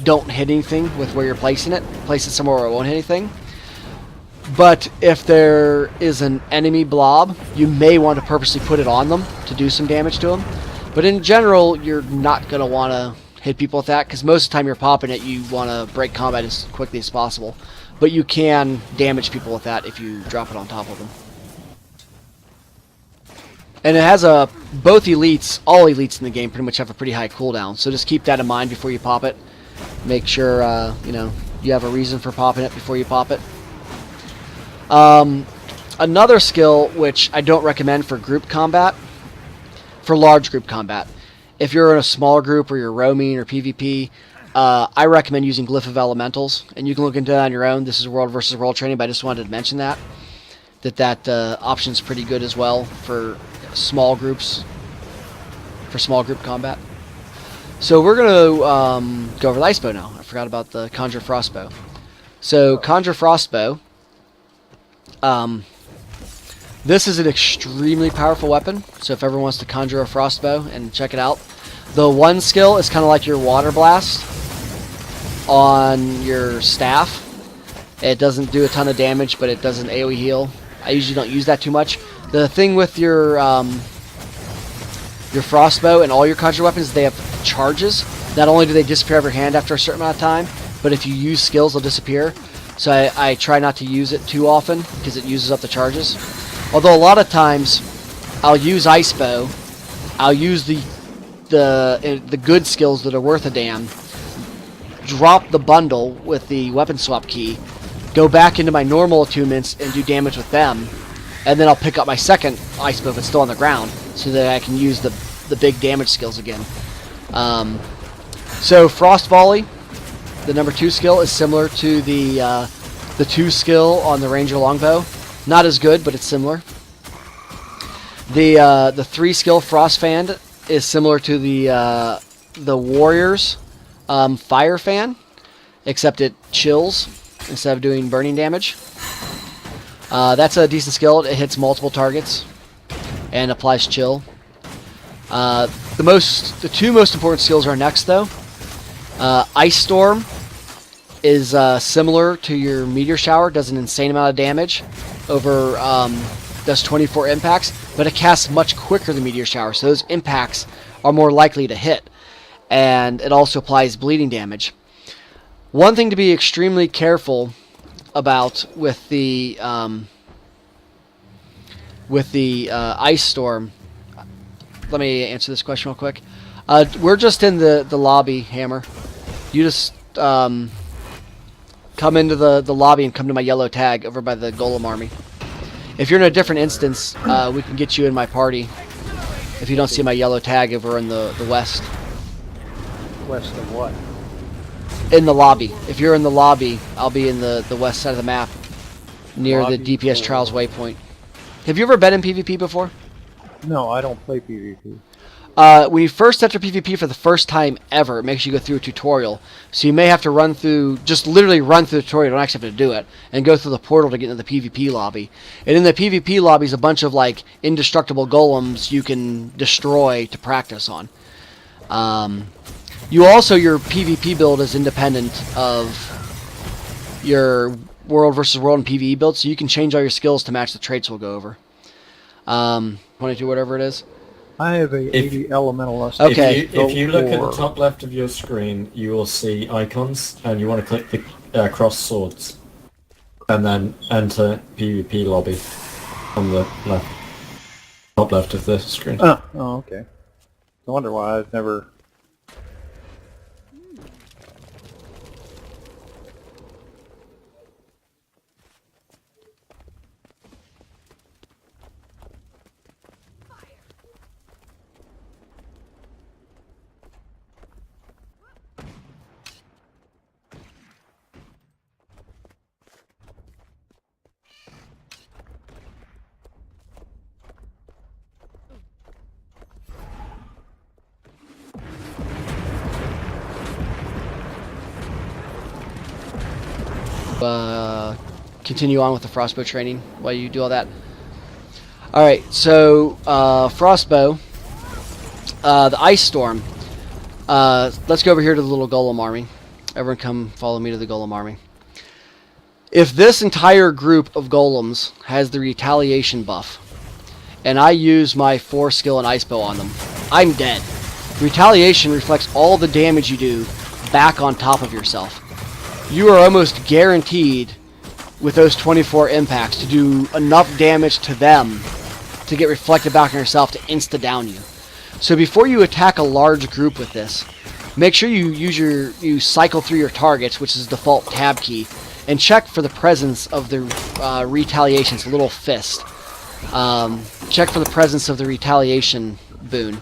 A: don't hit anything with where you're placing it. Place it somewhere where it won't hit anything. But if there is an enemy blob, you may want to purposely put it on them to do some damage to them. But in general, you're not going to want to hit people with that, because most of the time you're popping it, you want to break combat as quickly as possible. But you can damage people with that if you drop it on top of them. And it has both elites, all elites in the game pretty much have a pretty high cooldown, so just keep that in mind before you pop it. Make sure you have a reason for popping it before you pop it. Another skill which I don't recommend for group combat, for large group combat. If you're in a small group or you're roaming or PvP, I recommend using Glyph of Elementals, and you can look into that on your own. This is World versus World training, but I just wanted to mention that option's pretty good as well for small groups, for small group combat. So we're going to go over the Ice Bow now. I forgot about the Conjure Frostbow. So Conjure Frostbow, this is an extremely powerful weapon, so if everyone wants to conjure a Frostbow and check it out, the 1 skill is kind of like your Water Blast on your staff. It doesn't do a ton of damage, but it does an AoE heal. I usually don't use that too much. The thing with your Frostbow and all your conjure weapons, they have charges. Not only do they disappear out of your hand after a certain amount of time, but if you use skills, they'll disappear. So I try not to use it too often because it uses up the charges. Although a lot of times I'll use Ice Bow, I'll use the good skills that are worth a damn, drop the bundle with the weapon swap key, go back into my normal attunements and do damage with them, and then I'll pick up my second Ice Bow if it's still on the ground so that I can use the big damage skills again. So Frost Volley, the number 2 skill, is similar to the 2 skill on the Ranger Longbow. Not as good, but it's similar. The 3 skill Frost Fan is similar to the Warrior's Fire Fan, except it chills instead of doing burning damage. That's a decent skill. It hits multiple targets and applies chill. The 2 most important skills are next, though. Ice Storm is similar to your Meteor Shower, does an insane amount of damage over, does 24 impacts, but it casts much quicker than Meteor Shower, so those impacts are more likely to hit. And it also applies bleeding damage. One thing to be extremely careful about with the Ice Storm, let me answer this question real quick. We're just in the lobby, Hammer. you just come into the lobby and come to my yellow tag over by the Golem army. If you're in a different instance, we can get you in my party. If you don't see my yellow tag over in the west.
E: West of what?
A: In the lobby. If you're in the lobby, I'll be in the west side of the map, near
E: Lobby
A: the DPS
E: for-
A: Trials waypoint. Have you ever been in PvP before?
E: No, I don't play PvP.
A: When you first enter PvP for the first time ever, it makes you go through a tutorial. So you may have to run through, just literally run through the tutorial, you don't actually have to do it, and go through the portal to get into the PvP lobby. And in the PvP lobby is a bunch of like indestructible golems you can destroy to practice on. Your PvP build is independent of your world versus world and PvE build, so you can change all your skills to match the traits we'll go over. 22, whatever it is.
E: I have a 80 Elementalist.
A: Okay.
C: If you look at the
E: for-
C: top left of your screen, you will see icons, and you want to click the cross swords, and then enter PvP lobby on the left, top left of the screen.
E: Oh, okay. I wonder why I've never...
A: Continue on with the frostbow training while you do all that. Alright, so frostbow, the ice storm. Let's go over here to the little golem army. Everyone come follow me to the golem army. If this entire group of golems has the retaliation buff, and I use my 4 skill and ice bow on them, I'm dead. Retaliation reflects all the damage you do back on top of yourself. You are almost guaranteed with those 24 impacts to do enough damage to them to get reflected back on yourself to insta-down you. So before you attack a large group with this, make sure you cycle through your targets, which is the default tab key, and check for the presence of the retaliation. It's a little fist. Check for the presence of the retaliation boon.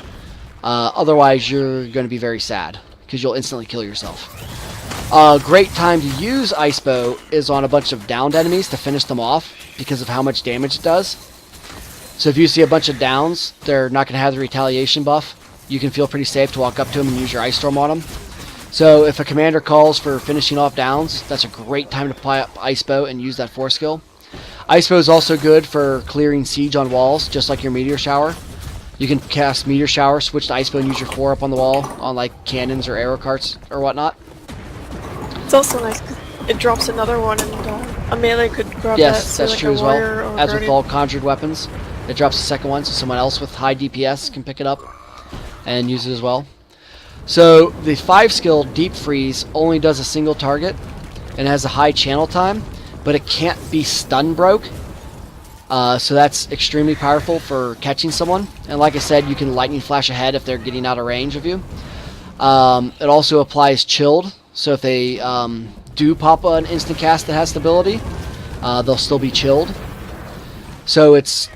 A: Otherwise, you're going to be very sad because you'll instantly kill yourself. A great time to use Ice Bow is on a bunch of downed enemies to finish them off because of how much damage it does. So if you see a bunch of downs, they're not going to have the retaliation buff. You can feel pretty safe to walk up to them and use your Ice Storm on them. So if a commander calls for finishing off downs, that's a great time to apply up Ice Bow and use that 4 skill. Ice Bow is also good for clearing siege on walls, just like your Meteor Shower. You can cast Meteor Shower, switch to Ice Bow, and use your 4 up on the wall on like cannons or arrow carts or whatnot.
F: It's also nice 'cause it drops another one, and a melee could grab that.
A: Yes,
F: say,
A: that's
F: like
A: true
F: a
A: as well.
F: warrior or a
A: As with
F: guardian.
A: all conjured weapons, it drops the second one, so someone else with high DPS can pick it up and use it as well. So the 5 skill Deep Freeze only does a single target and has a high channel time, but it can't be stun broke. So that's extremely powerful for catching someone. And like I said, you can lightning flash ahead if they're getting out of range of you. It also applies chilled, so if they do pop an instant cast that has stability, they'll still be chilled. So it's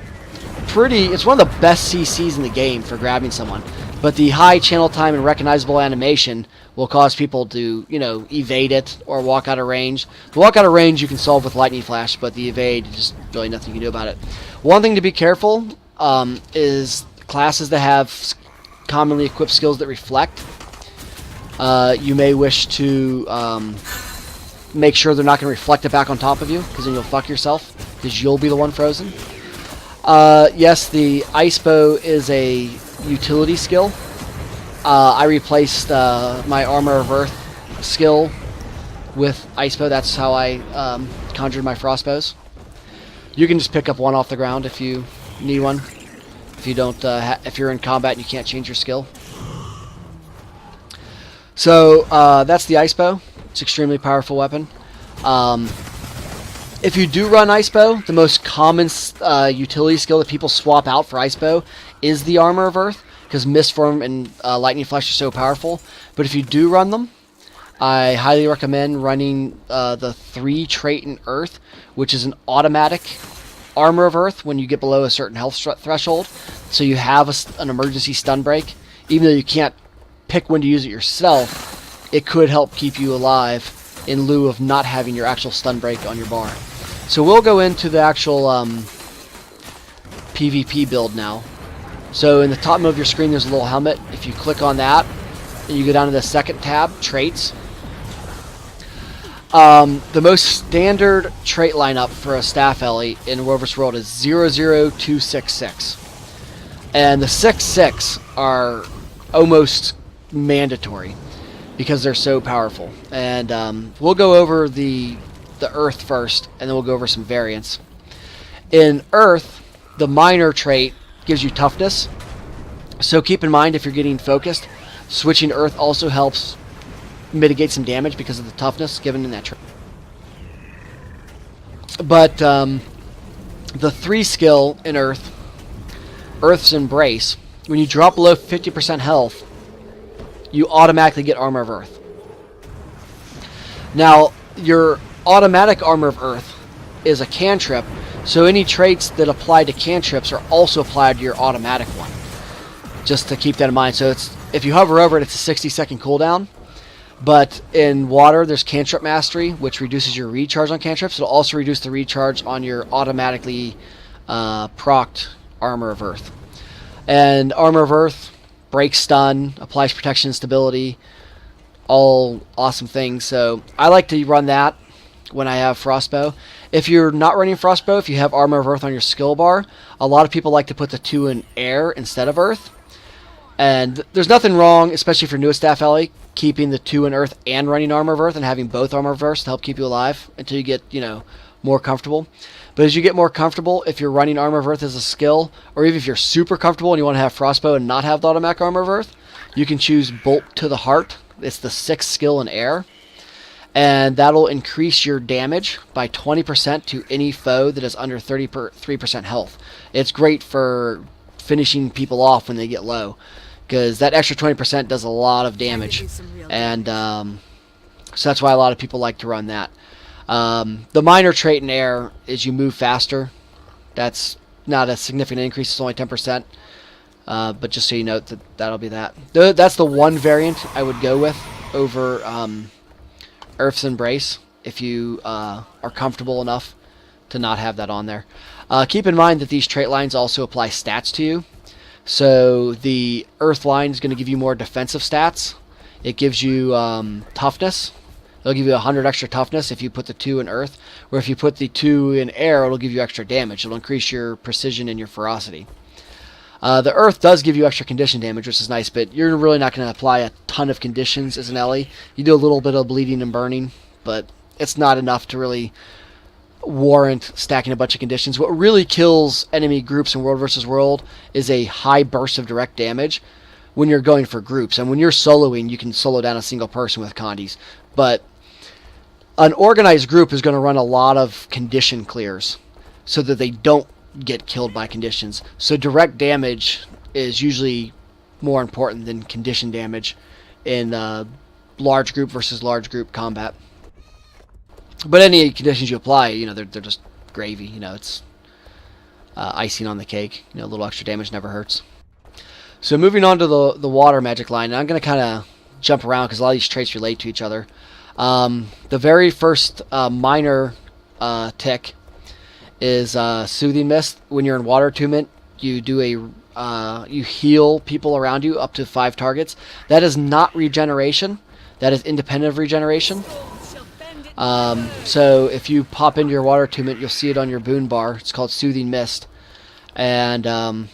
A: one of the best CCs in the game for grabbing someone. But the high channel time and recognizable animation will cause people to, evade it or walk out of range. The walk out of range you can solve with lightning flash, but the evade, just really nothing you can do about it. One thing to be careful is classes that have commonly equipped skills that reflect. You may wish to make sure they're not going to reflect it back on top of you, because then you'll fuck yourself, because you'll be the one frozen. Yes, the Ice Bow is a utility skill. I replaced my Armor of Earth skill with Ice Bow. That's how I conjured my Frostbows. You can just pick up one off the ground if you need one. If you don't, if you're in combat and you can't change your skill. So that's the Ice Bow. It's an extremely powerful weapon. If you do run Ice Bow, the most common utility skill that people swap out for Ice Bow is the Armor of Earth, because Mist Form and Lightning Flash are so powerful. But if you do run them, I highly recommend running the 3 trait in Earth, which is an automatic armor of Earth when you get below a certain health threshold. So you have an emergency stun break. Even though you can't pick when to use it yourself, it could help keep you alive in lieu of not having your actual stun break on your bar. So we'll go into the actual PvP build now. So in the top middle of your screen there's a little helmet. If you click on that, and you go down to the second tab, Traits. The most standard trait lineup for a staff Ellie in World vs. World is 00266. And the 6 are almost mandatory because they're so powerful. And we'll go over the Earth first, and then we'll go over some variants. In Earth, the minor trait gives you toughness. So keep in mind if you're getting focused, switching to Earth also helps mitigate some damage because of the toughness given in that trait. But the 3 skill in Earth, Earth's Embrace, when you drop below 50% health, you automatically get Armor of Earth. Now, your automatic Armor of Earth is a cantrip, so any traits that apply to cantrips are also applied to your automatic one. Just to keep that in mind. So it's, if you hover over it, it's a 60-second cooldown. But in water, there's Cantrip Mastery, which reduces your recharge on cantrips. It'll also reduce the recharge on your automatically procced Armor of Earth. And Armor of Earth breaks stun, applies protection and stability, all awesome things. So I like to run that when I have Frostbow. If you're not running Frostbow, if you have Armor of Earth on your skill bar, a lot of people like to put the 2 in air instead of Earth. And there's nothing wrong, especially for newest staff Ellie, keeping the 2 in Earth and running Armor of Earth and having both Armor of Earth to help keep you alive until you get, more comfortable. But as you get more comfortable, if you're running Armor of Earth as a skill, or even if you're super comfortable and you want to have Frostbow and not have the automatic Armor of Earth, you can choose Bolt to the Heart. It's the 6th skill in air. And that'll increase your damage by 20% to any foe that is under 3% health. It's great for finishing people off when they get low, because that extra 20% does a lot of damage. And so that's why a lot of people like to run that. The minor trait in air is you move faster. That's not a significant increase, it's only 10%. But just so you know, that'll be that. That's the one variant I would go with over Earth's Embrace, if you are comfortable enough to not have that on there. Keep in mind that these trait lines also apply stats to you. So the Earth line is going to give you more defensive stats. It gives you toughness. It'll give you 100 extra toughness if you put the 2 in Earth. Or if you put the 2 in air, it'll give you extra damage. It'll increase your precision and your ferocity. The Earth does give you extra condition damage, which is nice, but you're really not going to apply a ton of conditions as an Ellie. You do a little bit of bleeding and burning, but it's not enough to really warrant stacking a bunch of conditions. What really kills enemy groups in World vs. World is a high burst of direct damage when you're going for groups. And when you're soloing, you can solo down a single person with condies. But an organized group is going to run a lot of condition clears so that they don't get killed by conditions. So direct damage is usually more important than condition damage in large group versus large group combat. But any conditions you apply, they're just gravy. It's icing on the cake. A little extra damage never hurts. So moving on to the water magic line, and I'm going to kind of jump around because a lot of these traits relate to each other. The very first minor tick is Soothing Mist. When you're in water attunement, you do you heal people around you up to 5 targets. That is not regeneration. That is independent of regeneration. So if you pop into your water attunement, you'll see it on your boon bar. It's called Soothing Mist. And